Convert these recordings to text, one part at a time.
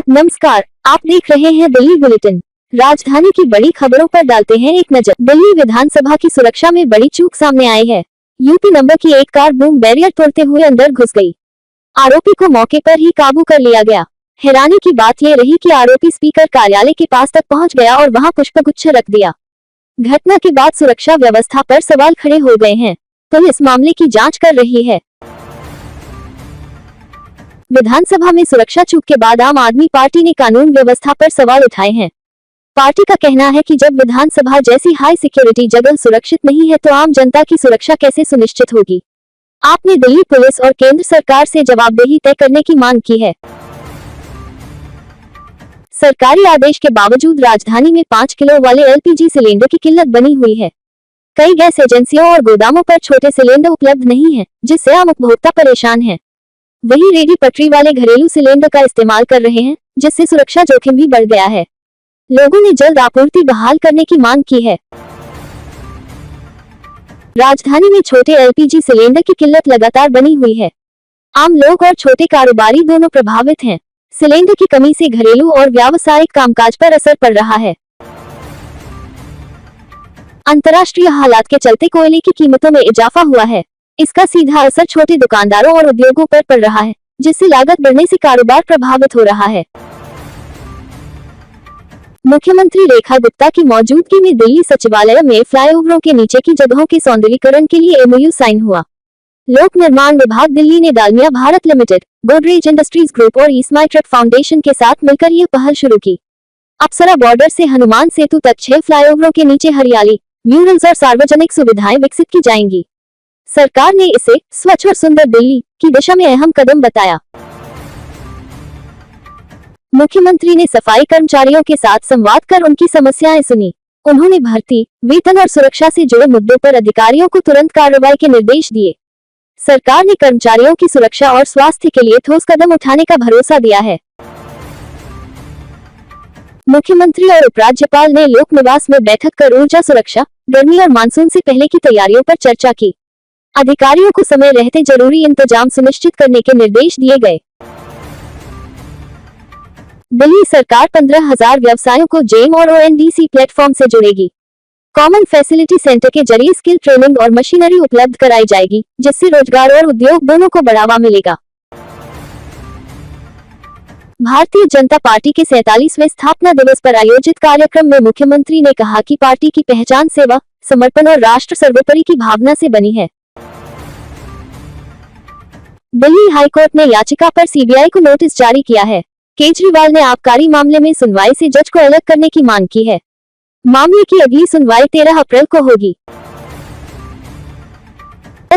नमस्कार, आप देख रहे हैं दिल्ली बुलेटिन। राजधानी की बड़ी खबरों पर डालते हैं एक नजर। दिल्ली विधानसभा की सुरक्षा में बड़ी चूक सामने आई है। यूपी नंबर की एक कार बूम बैरियर तोड़ते हुए अंदर घुस गई। आरोपी को मौके पर ही काबू कर लिया गया। हैरानी की बात यह रही कि आरोपी स्पीकर कार्यालय के पास तक पहुंच गया और वहां पुष्पगुच्छ रख दिया। घटना के बाद सुरक्षा व्यवस्था पर सवाल खड़े हो गए हैं। पुलिस मामले की जांच कर रही है। विधानसभा में सुरक्षा चूक के बाद आम आदमी पार्टी ने कानून व्यवस्था पर सवाल उठाए हैं। पार्टी का कहना है कि जब विधानसभा जैसी हाई सिक्योरिटी जगह सुरक्षित नहीं है तो आम जनता की सुरक्षा कैसे सुनिश्चित होगी। आपने दिल्ली पुलिस और केंद्र सरकार से जवाबदेही तय करने की मांग की है। सरकारी आदेश के बावजूद राजधानी में 5 किलो वाले एलपीजी सिलेंडर की किल्लत बनी हुई है। कई गैस एजेंसियों और गोदामों पर छोटे सिलेंडर उपलब्ध नहीं है, जिससे आम उपभोक्ता परेशान है। वहीं रेडी पटरी वाले घरेलू सिलेंडर का इस्तेमाल कर रहे हैं, जिससे सुरक्षा जोखिम भी बढ़ गया है। लोगों ने जल्द आपूर्ति बहाल करने की मांग की है। राजधानी में छोटे एलपीजी सिलेंडर की किल्लत लगातार बनी हुई है। आम लोग और छोटे कारोबारी दोनों प्रभावित हैं। सिलेंडर की कमी से घरेलू और व्यावसायिक कामकाज पर असर पड़ रहा है। अंतर्राष्ट्रीय हालात के चलते कोयले की कीमतों में इजाफा हुआ है। इसका सीधा असर छोटे दुकानदारों और उद्योगों पर पड़ रहा है, जिससे लागत बढ़ने से कारोबार प्रभावित हो रहा है। मुख्यमंत्री रेखा गुप्ता की मौजूदगी में दिल्ली सचिवालय में फ्लाईओवरों के नीचे की जगहों के सौंदर्यीकरण के लिए एमओयू साइन हुआ। लोक निर्माण विभाग दिल्ली ने Dalmia Bharat limited, Godrej industries group और ईस्माइट्रक फाउंडेशन के साथ मिलकर यह पहल शुरू की। अप्सरा बॉर्डर से हनुमान सेतु तक 6 फ्लाईओवरों के नीचे हरियाली, म्यूरल्स और सार्वजनिक सुविधाएं विकसित की जाएंगी। सरकार ने इसे स्वच्छ और सुंदर दिल्ली की दिशा में अहम कदम बताया। मुख्यमंत्री ने सफाई कर्मचारियों के साथ संवाद कर उनकी समस्याएं सुनी। उन्होंने भर्ती, वेतन और सुरक्षा से जुड़े मुद्दों पर अधिकारियों को तुरंत कार्रवाई के निर्देश दिए। सरकार ने कर्मचारियों की सुरक्षा और स्वास्थ्य के लिए ठोस कदम उठाने का भरोसा दिया है। मुख्यमंत्री और उपराज्यपाल ने लोक निवास में बैठक कर ऊर्जा सुरक्षा, गर्मी और मानसून से पहले की तैयारियों पर चर्चा की। अधिकारियों को समय रहते जरूरी इंतजाम सुनिश्चित करने के निर्देश दिए गए। दिल्ली सरकार 15,000 व्यवसायों को जेम और ओएनडीसी प्लेटफॉर्म से जोड़ेगी। कॉमन फैसिलिटी सेंटर के जरिए स्किल ट्रेनिंग और मशीनरी उपलब्ध कराई जाएगी, जिससे रोजगार और उद्योग दोनों को बढ़ावा मिलेगा। भारतीय जनता पार्टी के 47वें स्थापना दिवस पर आयोजित कार्यक्रम में मुख्यमंत्री ने कहा कि पार्टी की पहचान सेवा, समर्पण और राष्ट्र सर्वोपरि की भावना से बनी है। दिल्ली हाईकोर्ट ने याचिका पर सीबीआई को नोटिस जारी किया है। केजरीवाल ने आबकारी मामले में सुनवाई से जज को अलग करने की मांग की है। मामले की अगली सुनवाई 13 अप्रैल को होगी।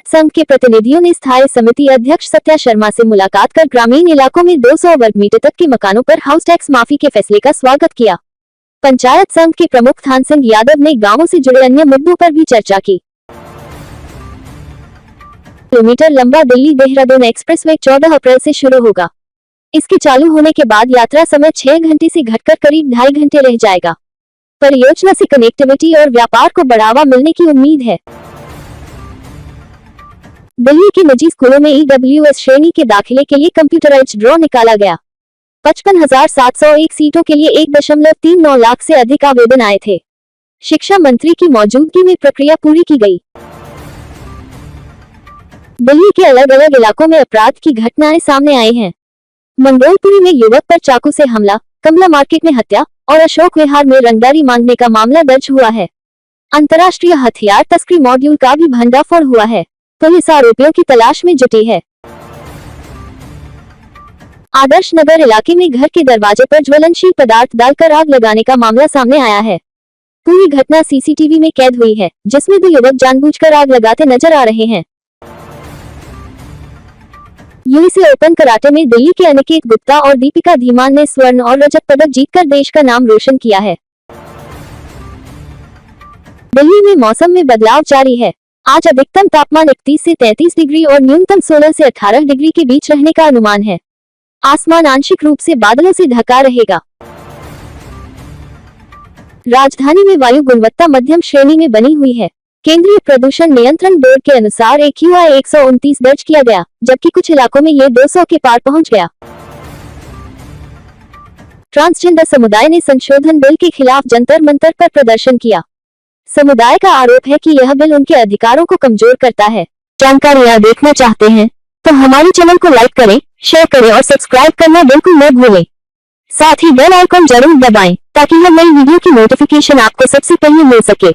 संघ के प्रतिनिधियों ने स्थायी समिति अध्यक्ष सत्या शर्मा से मुलाकात कर ग्रामीण इलाकों में 200 वर्ग मीटर तक के मकानों पर हाउस टैक्स माफी के फैसले का स्वागत किया। पंचायत संघ के प्रमुख थान सिंह यादव ने गांवों से जुड़े अन्य मुद्दों पर भी चर्चा की। किलोमीटर लंबा दिल्ली देहरादून एक्सप्रेसवे 14 अप्रैल से शुरू होगा। इसके चालू होने के बाद यात्रा समय 6 घंटे से घटकर करीब 2.5 घंटे रह जाएगा। परियोजना से कनेक्टिविटी और व्यापार को बढ़ावा मिलने की उम्मीद है। दिल्ली के निजी स्कूलों में ईडब्ल्यूएस श्रेणी के दाखिले के लिए कंप्यूटराइज्ड ड्रॉ निकाला गया। 55,701 सीटों के लिए 1.39 लाख से अधिक आवेदन आए थे। शिक्षा मंत्री की मौजूदगी में प्रक्रिया पूरी की गई। दिल्ली के अलग अलग इलाकों में अपराध की घटनाएं सामने आई हैं। मंगोलपुरी में युवक पर चाकू से हमला, कमला मार्केट में हत्या और अशोक विहार में रंगदारी मांगने का मामला दर्ज हुआ है। अंतर्राष्ट्रीय हथियार तस्करी मॉड्यूल का भी भंडाफोड़ हुआ है। पुलिस आरोपियों की तलाश में जुटी है। आदर्श नगर इलाके में घर के दरवाजे पर ज्वलनशील पदार्थ डालकर आग लगाने का मामला सामने आया है। पूरी घटना सीसीटीवी में कैद हुई है, जिसमें 2 युवक जानबूझकर आग लगाते नजर आ रहे हैं। यूएसए ओपन कराटे में दिल्ली के अनिकेत गुप्ता और दीपिका धीमान ने स्वर्ण और रजत पदक जीतकर देश का नाम रोशन किया है। दिल्ली में मौसम में बदलाव जारी है। आज अधिकतम तापमान 31 से 33 डिग्री और न्यूनतम 16 से 18 डिग्री के बीच रहने का अनुमान है। आसमान आंशिक रूप से बादलों से ढका रहेगा। राजधानी में वायु गुणवत्ता मध्यम श्रेणी में बनी हुई है। केंद्रीय प्रदूषण नियंत्रण बोर्ड के अनुसार AQI 129 दर्ज किया गया, जबकि कुछ इलाकों में ये 200 के पार पहुंच गया। ट्रांसजेंडर समुदाय ने संशोधन बिल के खिलाफ जंतर मंतर पर प्रदर्शन किया। समुदाय का आरोप है कि यह बिल उनके अधिकारों को कमजोर करता है। जानकारियां देखना चाहते हैं तो हमारे चैनल को लाइक करें, शेयर करें और सब्सक्राइब करना बिल्कुल न भूलें। साथ ही बेल आइकन जरूर दबाएं ताकि हर नई वीडियो की नोटिफिकेशन आपको सबसे पहले मिल सके।